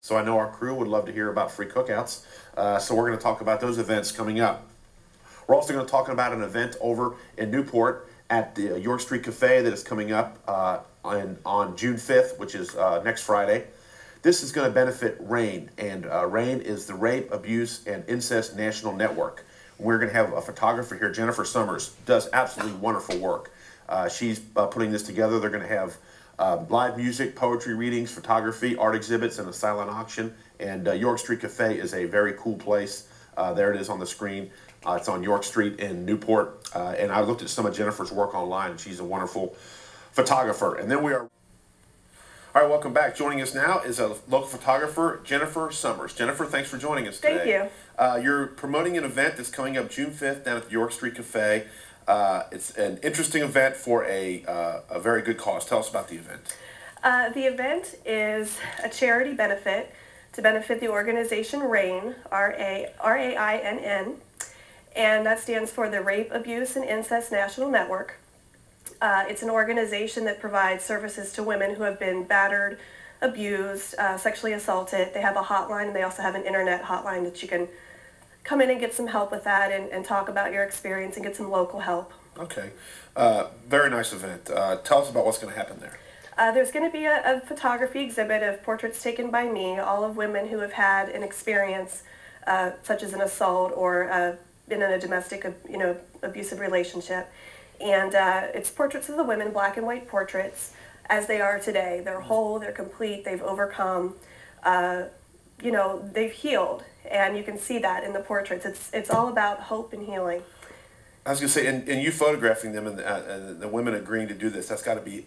So I know our crew would love to hear about free cookouts. So we're going to talk about those events coming up. We're also going to talk about an event over in Newport at the York Street Cafe that is coming up on June 5th, which is next Friday. This is going to benefit RAINN, and RAINN is the Rape, Abuse, and Incest National Network. We're going to have a photographer here, Jennifer Summers, does absolutely wonderful work. She's putting this together. They're going to have live music, poetry readings, photography, art exhibits, and a silent auction. And York Street Cafe is a very cool place. There it is on the screen. It's on York Street in Newport. And I looked at some of Jennifer's work online, and she's a wonderful photographer. And then we are... All right, welcome back. Joining us now is a local photographer, Jennifer Summers. Jennifer, thanks for joining us today. Thank you. You're promoting an event that's coming up June 5th down at the York Street Cafe. It's an interesting event for a very good cause. Tell us about the event. The event is a charity benefit to benefit the organization RAINN, R-A-I-N-N, and that stands for the Rape, Abuse, and Incest National Network. It's an organization that provides services to women who have been battered, abused, sexually assaulted. They have a hotline, and they also have an internet hotline that you can come in and get some help with that and talk about your experience and get some local help. Okay. Very nice event. Tell us about what's going to happen there. There's going to be a photography exhibit of portraits taken by me, all of women who have had an experience such as an assault or been in a domestic, abusive relationship. And it's portraits of the women, black and white portraits, as they are today. They're whole, they're complete, they've overcome, they've healed. And you can see that in the portraits. It's all about hope and healing. I was going to say, and you photographing them and the women agreeing to do this, that's got to be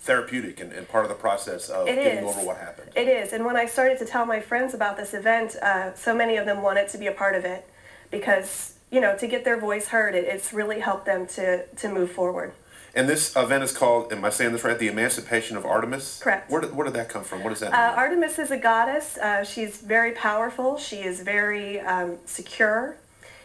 therapeutic and part of the process of getting over what happened. It is. And when I started to tell my friends about this event, so many of them wanted to be a part of it because, to get their voice heard, it's really helped them to move forward. And this event is called, am I saying this right, the Emancipation of Artemis? Correct. Where did that come from? What does that mean? Artemis is a goddess. She's very powerful. She is very secure.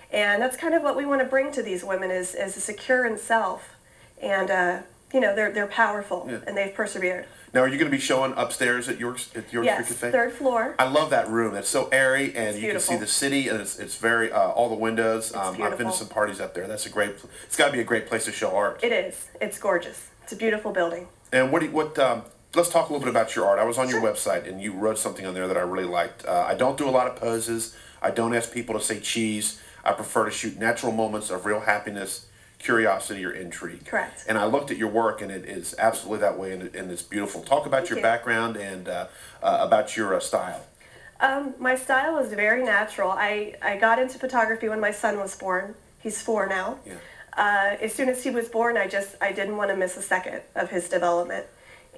And that's kind of what we want to bring to these women is a secure in self. And, they're powerful, and they've persevered. Now, are you going to be showing upstairs at York Street Cafe? Yes, third floor. I love that room. It's so airy, and you can beautiful. see the city, and it's very, all the windows. I've been to some parties up there. That's it's got to be a great place to show art. It is. It's gorgeous. It's a beautiful building. And let's talk a little bit about your art. I was on your website, and you wrote something on there that I really liked. I don't do a lot of poses. I don't ask people to say cheese. I prefer to shoot natural moments of real happiness, curiosity, or intrigue. Correct. And I looked at your work, and it is absolutely that way, and it's beautiful. Talk about your background and about your style. My style is very natural. I got into photography when my son was born. He's 4 now. Yeah. As soon as he was born, I didn't want to miss a second of his development.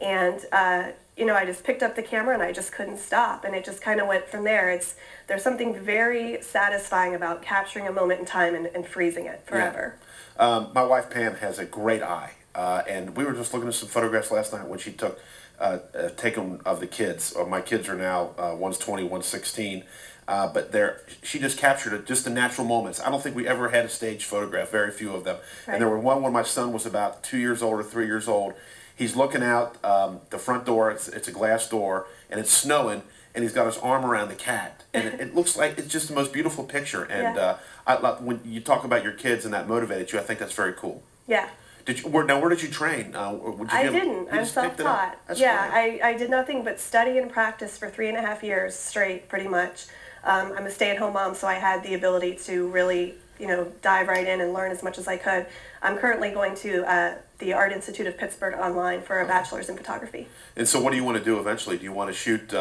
And, I just picked up the camera and I just couldn't stop. And it just kind of went from there. There's something very satisfying about capturing a moment in time and freezing it forever. Yeah. My wife Pam has a great eye. And we were just looking at some photographs last night when she took taken of the kids. My kids are now, one's 20, one's 16. But she just captured just the natural moments. I don't think we ever had a staged photograph, very few of them. Right. And there were one when my son was about 2 years old or 3 years old. He's looking out the front door. It's a glass door, and it's snowing, and he's got his arm around the cat. And it looks like it's just the most beautiful picture. And when you talk about your kids and that motivated you, I think that's very cool. Yeah. Where did you train? I didn't. I'm self-taught. Yeah, I did nothing but study and practice for 3.5 years straight, pretty much. I'm a stay-at-home mom, so I had the ability to really, dive right in and learn as much as I could. I'm currently going to the Art Institute of Pittsburgh online for a bachelor's in photography. And so what do you want to do eventually? Do you want to shoot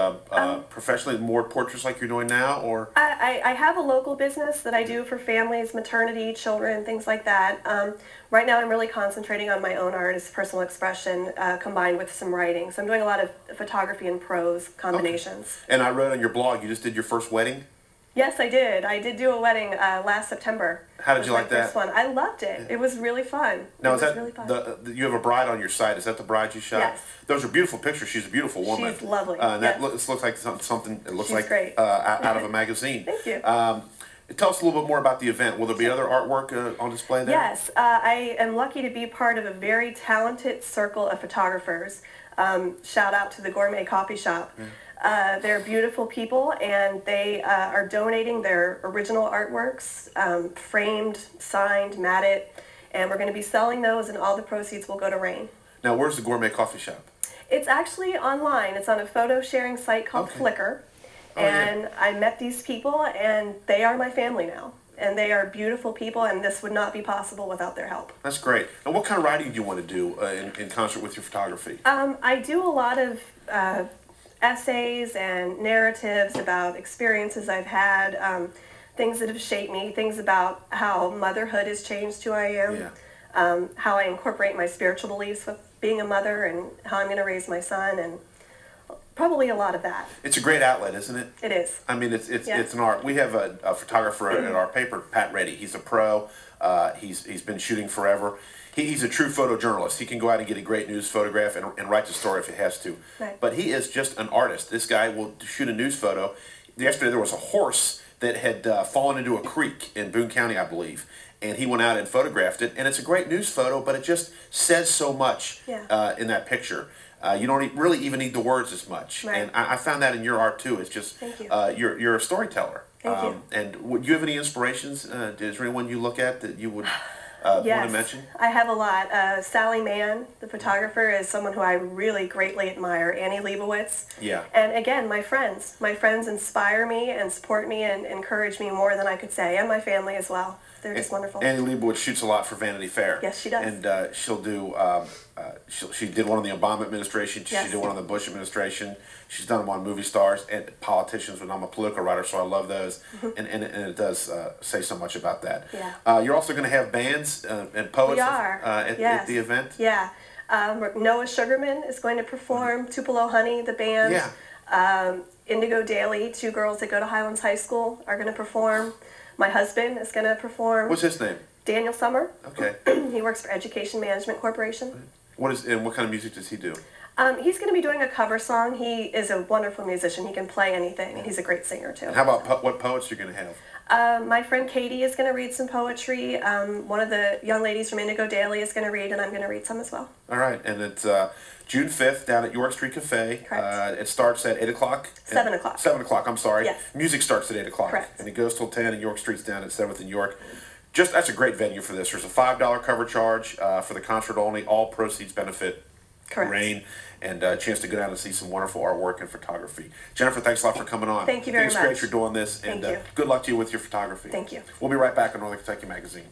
professionally more portraits like you're doing now? Or I have a local business that I do for families, maternity, children, things like that. Right now I'm really concentrating on my own art as personal expression combined with some writing. So I'm doing a lot of photography and prose combinations. Okay. And I read on your blog you just did your first wedding? Yes, I did. I did do a wedding last September. How did you like that? First one. I loved it. It was really fun. Now, is that really fun. You have a bride on your site? Is that the bride you shot? Yes. Those are beautiful pictures. She's a beautiful woman. She's lovely. And that looks like something. It looks like great. Out of a magazine. Thank you. Tell us a little bit more about the event. Will there be other artwork on display there? Yes, I am lucky to be part of a very talented circle of photographers. Shout out to the Gourmet Coffee Shop. They're beautiful people, and they are donating their original artworks, framed, signed, matted, and we're going to be selling those, and all the proceeds will go to RAIN. Now, where's the gourmet coffee shop? It's actually online. It's on a photo sharing site called Flickr. And I met these people, and they are my family now. And they are beautiful people, and this would not be possible without their help. That's great. And what kind of writing do you want to do in concert with your photography? I do a lot of essays and narratives about experiences I've had, things that have shaped me, things about how motherhood has changed who I am, how I incorporate my spiritual beliefs with being a mother, and how I'm going to raise my son, and probably a lot of that. It's a great outlet, isn't it? It is. I mean, it's an art. We have a photographer at our paper, Pat Reddy. He's a pro. He's been shooting forever. He's a true photojournalist. He can go out and get a great news photograph and write the story if he has to. Right. But he is just an artist. This guy will shoot a news photo. Yesterday there was a horse that had fallen into a creek in Boone County, I believe. And he went out and photographed it. And it's a great news photo, but it just says so much in that picture. You don't really even need the words as much. Right. And I found that in your art too. It's just, Thank you. You're a storyteller. Thank you. And do you have any inspirations? Is there anyone you look at that you would want to mention? I have a lot. Sally Mann, the photographer, is someone who I really greatly admire. Annie Leibovitz. Yeah. And again, my friends. My friends inspire me and support me and encourage me more than I could say, and my family as well. They're just wonderful. Annie Leibovitz shoots a lot for Vanity Fair. Yes, she does. And she'll do. She did one in the Obama administration. She did one in the Bush administration. She's done them on movie stars and politicians. When I'm a political writer, so I love those. And it does say so much about that. Yeah. You're also going to have bands and poets We are. at the event. Yeah. Noah Sugarman is going to perform. Tupelo Honey, the band. Yeah. Indigo Daily, two girls that go to Highlands High School, are going to perform. My husband is going to perform. What's his name? Daniel Summer. Okay. He works for Education Management Corporation. What kind of music does he do? He's going to be doing a cover song. He is a wonderful musician. He can play anything, and he's a great singer too. And how about what poets you're going to have? My friend Katie is going to read some poetry. One of the young ladies from Indigo Daily is going to read, and I'm going to read some as well. All right, and it's June 5th down at York Street Cafe. Correct. It starts at 8 o'clock. 7 o'clock. 7 o'clock, I'm sorry. Yes. Music starts at 8 o'clock. Correct. And it goes till 10, and York Street's down at 7th and York. That's a great venue for this. There's a $5 cover charge for the concert only. All proceeds benefit RAIN, and a chance to go down and see some wonderful artwork and photography. Jennifer, thanks a lot for coming on. Thank you very much. It's great you're doing this, and Thank you. good luck to you with your photography. Thank you. We'll be right back on Northern Kentucky Magazine.